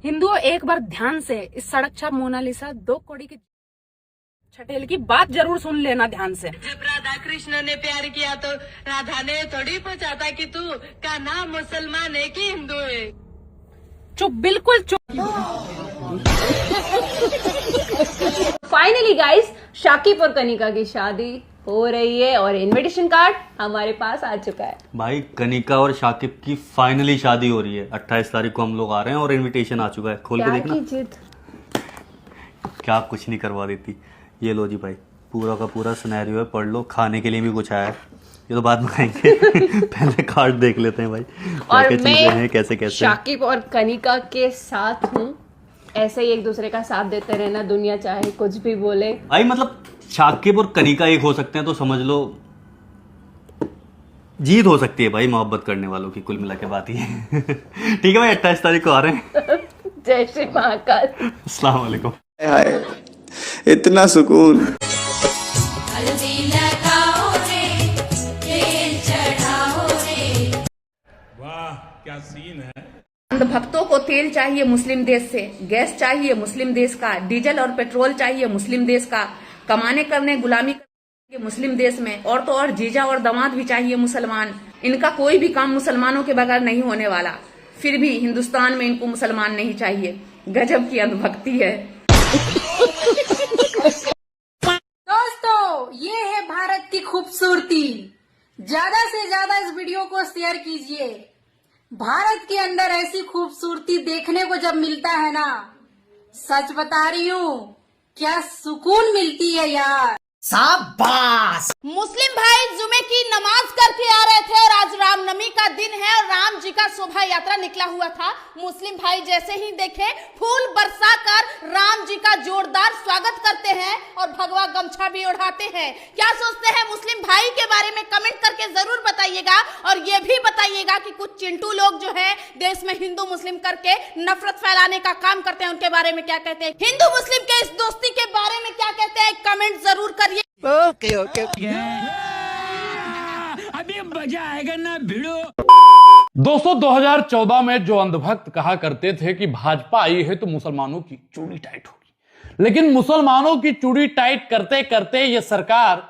हिंदुओं एक बार ध्यान से इस सड़क छाप मोनालिसा 2 कौड़ी की छटेल की बात जरूर सुन लेना ध्यान से। जब राधा कृष्ण ने प्यार किया तो राधा ने थोड़ी पूछा था कि तू का नाम मुसलमान है कि हिंदू है। चुप, बिल्कुल चुप। फाइनली गाइस, शाकिब और कनिका की शादी हो रही है और इनविटेशन कार्ड हमारे पास आ चुका है। भाई कनिका और शाकिब की फाइनली शादी हो रही है। 28 तारीख को हम लोग आ रहे हैं और इनविटेशन आ चुका है। खोल के देखना। क्या कुछ नहीं करवा देती। ये लो जी भाई, पूरा का पूरा सिनेरियो है, पढ़ लो। खाने के लिए भी कुछ आया है, ये तो बाद में खाएंगे। पहले कार्ड देख लेते हैं भाई, और क्या चीजें हैं, कैसे कैसे। शाकिब और कनिका के साथ हूँ, ऐसे ही एक दूसरे का साथ देते रहना, दुनिया चाहे कुछ भी बोले। भाई मतलब शाकिब और कनिका एक हो सकते हैं तो समझ लो जीत हो सकती है भाई मोहब्बत करने वालों की। कुल मिला के बात ही है। ठीक है भाई, 28 तारीख को आ रहे हैं। जय श्री महाकाल। अस्सलाम वालेकुम। हाय, इतना सुकून। वाह क्या सीन है। भक्तों को तेल चाहिए मुस्लिम देश से, गैस चाहिए मुस्लिम देश का, डीजल और पेट्रोल चाहिए मुस्लिम देश का, कमाने करने गुलामी करने मुस्लिम देश में, और तो और जीजा और दामाद भी चाहिए मुसलमान। इनका कोई भी काम मुसलमानों के बगैर नहीं होने वाला, फिर भी हिंदुस्तान में इनको मुसलमान नहीं चाहिए। गजब की अंधभक्ति है। दोस्तों, ये है भारत की खूबसूरती। ज्यादा से ज्यादा इस वीडियो को शेयर कीजिए। भारत के अंदर ऐसी खूबसूरती देखने को जब मिलता है ना, सच बता रही हूँ, क्या सुकून मिलती है यार। शाबाश। मुस्लिम भाई जुमे की नमाज करके आ रहे थे और आज रामनवमी का दिन है और राम जी का शोभा यात्रा निकला हुआ था। मुस्लिम भाई जैसे ही देखे, फूल बरसा कर राम जी का जोरदार स्वागत करते हैं और भगवा गमछा भी ओढ़ाते हैं। क्या सोचते हैं मुस्लिम भाई के बारे में कमेंट करके जरूर बताइएगा। और ये भी बताइएगा कि कुछ चिंटू लोग जो है देश में हिंदू मुस्लिम करके नफरत फैलाने का काम करते हैं, उनके बारे में क्या कहते हैं। हिंदू मुस्लिम के इस दोस्ती के बारे में क्या कहते हैं, कमेंट जरूर करिए। ओके ओके अभी मजा आएगा ना भिड़ो। दोस्तों 2014 में जो अंधभक्त कहा करते थे कि भाजपा आई है तो मुसलमानों की चूड़ी टाइट होगी, लेकिन मुसलमानों की चूड़ी टाइट करते करते ये सरकार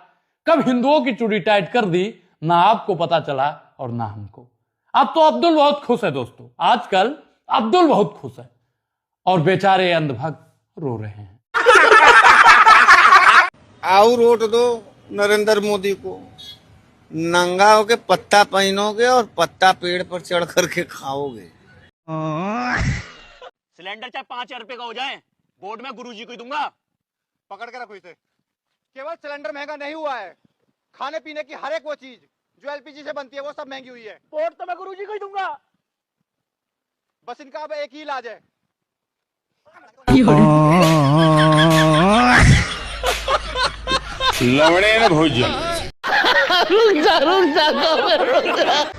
कब हिंदुओं की चूड़ी टाइट कर दी, ना आपको पता चला और ना हमको। अब तो अब्दुल बहुत खुश है दोस्तों, आजकल अब्दुल बहुत खुश है और बेचारे अंधभक्त रो रहे हैं। आओ रोट दो नरेंद्र मोदी को, नंगा होके पत्ता पहनोगे और पत्ता पेड़ पर चढ़ करके खाओगे। सिलेंडर चाहे 5,000 रुपए का हो जाए, बोर्ड में गुरुजी को ही दूंगा। पकड़ के रखो इसे। केवल सिलेंडर महंगा नहीं हुआ है, खाने पीने की हर एक वो चीज जो एलपीजी से बनती है वो सब महंगी हुई है। बोर्ड तो मैं गुरुजी को ही दूंगा। बस इनका अब एक ही इलाज है। लवड़े भोजन।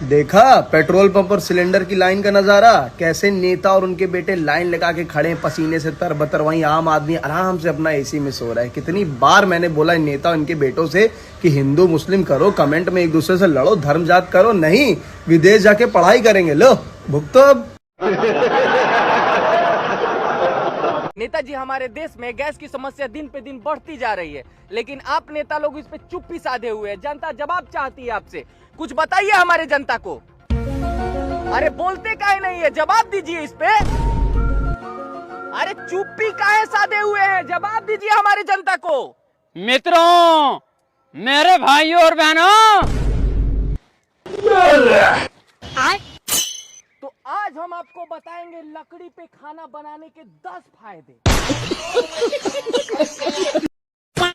देखा पेट्रोल पंप और सिलेंडर की लाइन का नजारा, कैसे नेता और उनके बेटे लाइन लगा के खड़े हैं, पसीने से तरबतर। वहीं आम आदमी आराम से अपना एसी में सो रहा है। कितनी बार मैंने बोला नेता और इनके बेटों से कि हिंदू मुस्लिम करो, कमेंट में एक दूसरे से लड़ो, धर्म जात करो, नहीं विदेश जाके पढ़ाई करेंगे। लो भुगतो अब। नेताजी, हमारे देश में गैस की समस्या दिन पे दिन बढ़ती जा रही है, लेकिन आप नेता लोग इस पे चुप्पी साधे हुए हैं। जनता जवाब चाहती है आपसे, कुछ बताइए हमारे जनता को। अरे बोलते काहे नहीं है, जवाब दीजिए इस पे। अरे चुप्पी काहे साधे हुए हैं, जवाब दीजिए हमारे जनता को। मित्रों, मेरे भाइयों और बहनों, तो आज हम आपको बताएंगे लकड़ी पे खाना बनाने के 10 फायदे।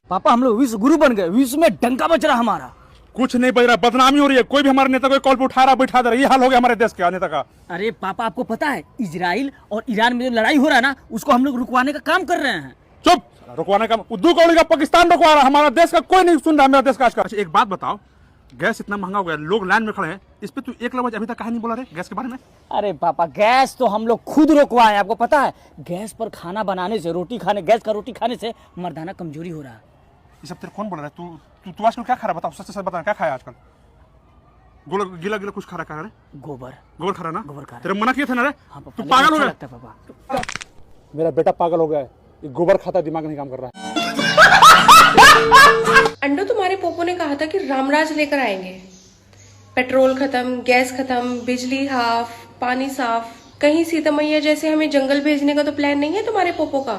पापा हम लोग विश्व गुरु बन गए, विश्व में डंका बज रहा हमारा। कुछ नहीं बज रहा, बदनामी हो रही है। कोई भी हमारे नेता को कॉल पे उठा रहा बैठा दे रहा, ये हाल हो गया हमारे देश के नेता का। अरे पापा आपको पता है इजराइल और ईरान में जो लड़ाई हो रहा है ना, उसको हम लोग रुकवाने का काम कर रहे हैं। चुप, रुकवाने का उद्दू कौड़ी का पाकिस्तान रुकवा रहा, हमारा देश का कोई नहीं सुन रहा। मेरा देश का आजकल। एक बात बताओ, गैस इतना महंगा हो गया, लोग लाइन में खड़े हैं, इस पे तू एक लफ्ज अभी तक कहा नहीं बोला रे गैस के बारे में। अरे पापा गैस तो हम लोग खुद रुकवाए, आपको पता है गैस पर खाना बनाने से, रोटी खाने, गैस का रोटी खाने से मर्दाना कमजोरी हो रहा है। ये सब तेरे कौन बोल रहा है? तू आजकल क्या खा रहा है, बताओ, सच सच बता, क्या खाया आजकल? गीला गीला कुछ खा रहा है रे? गोबर गोबर खा रहा ना? गोबर खा रहा। तेरे मना किया था ना रे? हाँ पापा, तू लेकिन पागल हो अच्छा गया? लगता है पापा। मेरा बेटा पागल हो गया है, ये गोबर खाता दिमाग नहीं काम कर रहा है। अंडो, तुम्हारे पोपो ने कहा था कि रामराज लेकर आएंगे। पेट्रोल खत्म, गैस खत्म, बिजली हाफ, पानी साफ। कहीं सीता मैया जैसे हमें जंगल भेजने का तो प्लान नहीं है तुम्हारे पोपो का?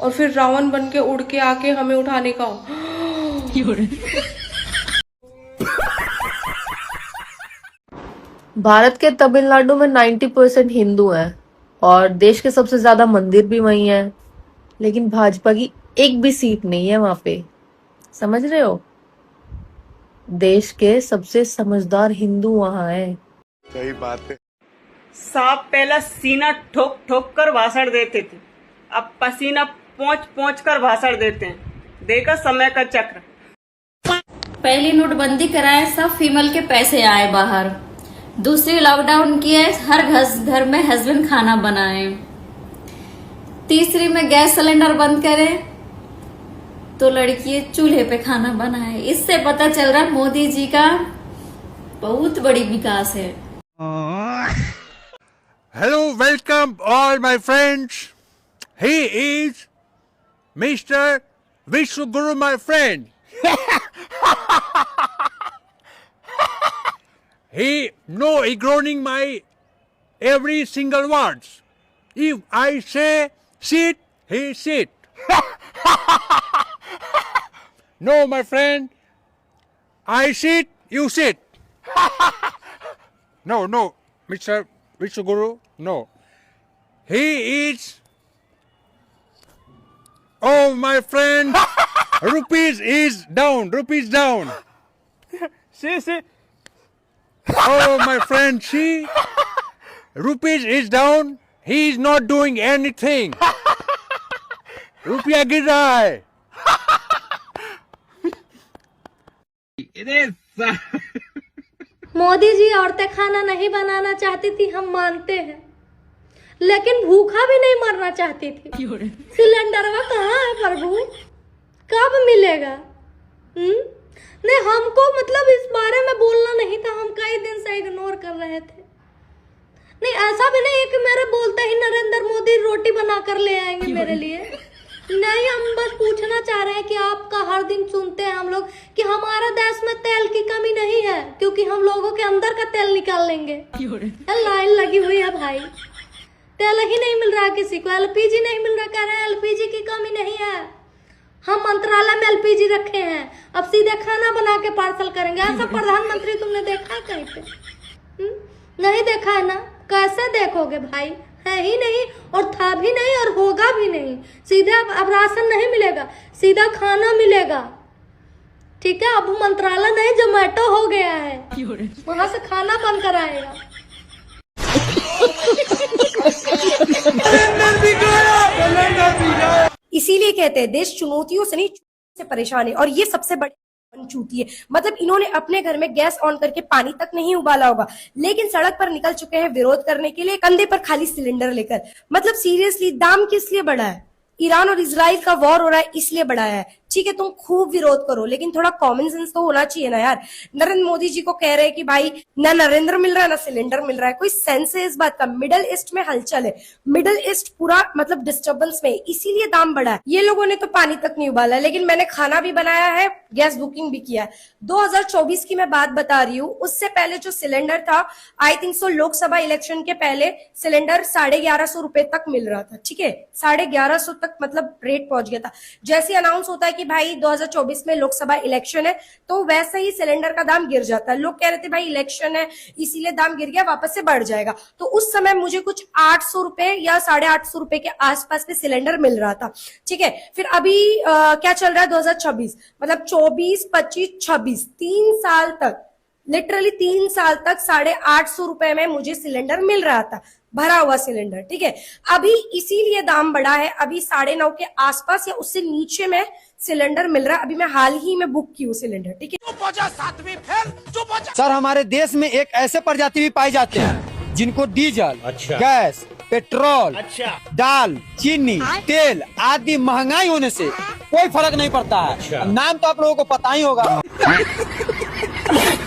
और फिर रावण बन के उड़ के आके हमें उठाने का? भारत के तमिलनाडु में 90% हिंदू हैं और देश के सबसे ज्यादा मंदिर भी वही हैं, लेकिन भाजपा की एक भी सीट नहीं है वहां पे। समझ रहे हो? देश के सबसे समझदार हिंदू वहां है। सही बात है। सांप पहला सीना ठोक ठोक कर भाषण देते थे, अब पसीना पोंछ पोंछ कर भाषण देते हैं। देखा समय का चक्र। पहली नोटबंदी कराए, सब फीमेल के पैसे आए बाहर। दूसरी लॉकडाउन की है, हर घर में हस्बैंड खाना बनाए। तीसरी में गैस सिलेंडर बंद करे तो लड़की चूल्हे पे खाना बनाए। इससे पता चल रहा मोदी जी का बहुत बड़ी विकास है। Hello, welcome all my friends. He is Mr. Vishwaguru, my friend. He no ignoring my every single words. If I say sit, he sit. No, my friend. I sit, you sit. No, Mr. Vishwaguru, no. He is. Oh, my friend. Rupees is down. Rupees down. See. Oh, my friend, see. Rupees is down. He is not doing anything. रुपया गिर रहा है। मोदी जी औरतें खाना नहीं बनाना चाहती थी, हम मानते हैं, लेकिन भूखा भी नहीं मरना चाहती थी। सिलेंडर में कहाँ है प्रभु? कब मिलेगा? नहीं, हमको मतलब इस बारे में बोलना नहीं था, हम कई दिन से इग्नोर कर रहे थे। नहीं, ऐसा भी नहीं है कि मेरे बोलते ही नरेंद्र मोदी रोटी बना कर ले आएंगे मेरे लिए। नहीं, हम बस पूछना चाह रहे हैं कि आपका हर दिन सुनते हैं हम लोग कि हमारे देश में तेल की कमी नहीं है, क्योंकि हम लोगों के अंदर का तेल निकाल लेंगे। लाइन लगी हुई है भाई, तेल ही नहीं मिल रहा किसी को, एलपीजी नहीं मिल रहा। कह रहे हैं एलपीजी की कमी नहीं है, हम मंत्रालय में एलपीजी रखे हैं, अब सीधे खाना बना के पार्सल करेंगे। ऐसा प्रधानमंत्री तुमने देखा है कहीं पे? नहीं देखा है ना? कैसे देखोगे भाई? है ही नहीं, और था भी नहीं, और होगा भी नहीं। सीधे अब राशन नहीं मिलेगा, सीधा खाना मिलेगा। ठीक है, अब मंत्रालय नहीं, जोमेटो हो गया है, वहां से खाना बनकर आएगा। इसीलिए कहते हैं देश चुनौतियों से नहीं से परेशान है, और ये सबसे बड़ी चूती है। मतलब इन्होंने अपने घर में गैस ऑन करके पानी तक नहीं उबाला होगा, लेकिन सड़क पर निकल चुके हैं विरोध करने के लिए, कंधे पर खाली सिलेंडर लेकर। मतलब सीरियसली, दाम किस लिए बढ़ा है? ईरान और इजराइल का वॉर हो रहा है इसलिए बढ़ाया है। ठीक है, तुम खूब विरोध करो, लेकिन थोड़ा कॉमन सेंस तो होना चाहिए ना यार। नरेंद्र मोदी जी को कह रहे हैं कि भाई ना नरेंद्र मिल रहा है ना सिलेंडर मिल रहा है, कोई सेंस है इस बात का? मिडिल ईस्ट में हलचल है, मिडिल ईस्ट पूरा मतलब डिस्टर्बेंस में, इसीलिए दाम बढ़ा है। ये लोगों ने तो पानी तक नहीं उबाला, लेकिन मैंने खाना भी बनाया है, गैस बुकिंग भी किया है। 2024 की मैं बात बता रही हूँ, उससे पहले जो सिलेंडर था, I think so Lok Sabha election के पहले सिलेंडर 1150 रुपए तक मिल रहा था। ठीक है, 1150 तक मतलब रेट पहुंच गया था। जैसे अनाउंस होता है कि भाई 2024 में लोकसभा इलेक्शन है, तो वैसे ही सिलेंडर का दाम गिर जाता है। लोग कह रहे थे भाई इलेक्शन है इसीलिए दाम गिर गया, वापस से बढ़ जाएगा। तो उस समय मुझे कुछ 800 रुपए या 850 रुपए के आसपास में सिलेंडर मिल रहा था। ठीक है, फिर अभी क्या चल रहा है? 2026 मतलब 24, 25, 26 3 साल तक, लिटरली 3 साल तक 850 रुपए में मुझे सिलेंडर मिल रहा था, भरा हुआ सिलेंडर। ठीक है, अभी इसीलिए दाम बढ़ा है, अभी 9.5 के आसपास या उससे नीचे में सिलेंडर मिल रहा है। अभी मैं हाल ही में बुक की हूँ सिलेंडर। ठीक है, सर, हमारे देश में एक ऐसे प्रजाति भी पाए जाते हैं जिनको डीजल, गैस, पेट्रोल, दाल, चीनी, तेल आदि महंगाई होने से कोई फर्क नहीं पड़ता है। नाम तो आप लोगों को पता ही होगा।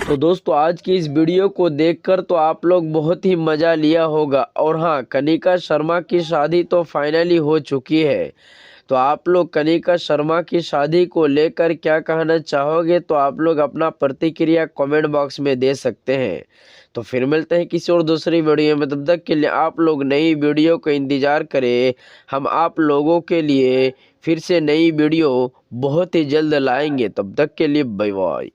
तो दोस्तों आज की इस वीडियो को देखकर तो आप लोग बहुत ही मज़ा लिया होगा। और हाँ, कनिका शर्मा की शादी तो फाइनली हो चुकी है। तो आप लोग कनिका शर्मा की शादी को लेकर क्या कहना चाहोगे, तो आप लोग अपना प्रतिक्रिया कमेंट बॉक्स में दे सकते हैं। तो फिर मिलते हैं किसी और दूसरी वीडियो में, तब तक के लिए आप लोग नई वीडियो का इंतज़ार करें। हम आप लोगों के लिए फिर से नई वीडियो बहुत ही जल्द लाएंगे। तब तक के लिए बाय बाय।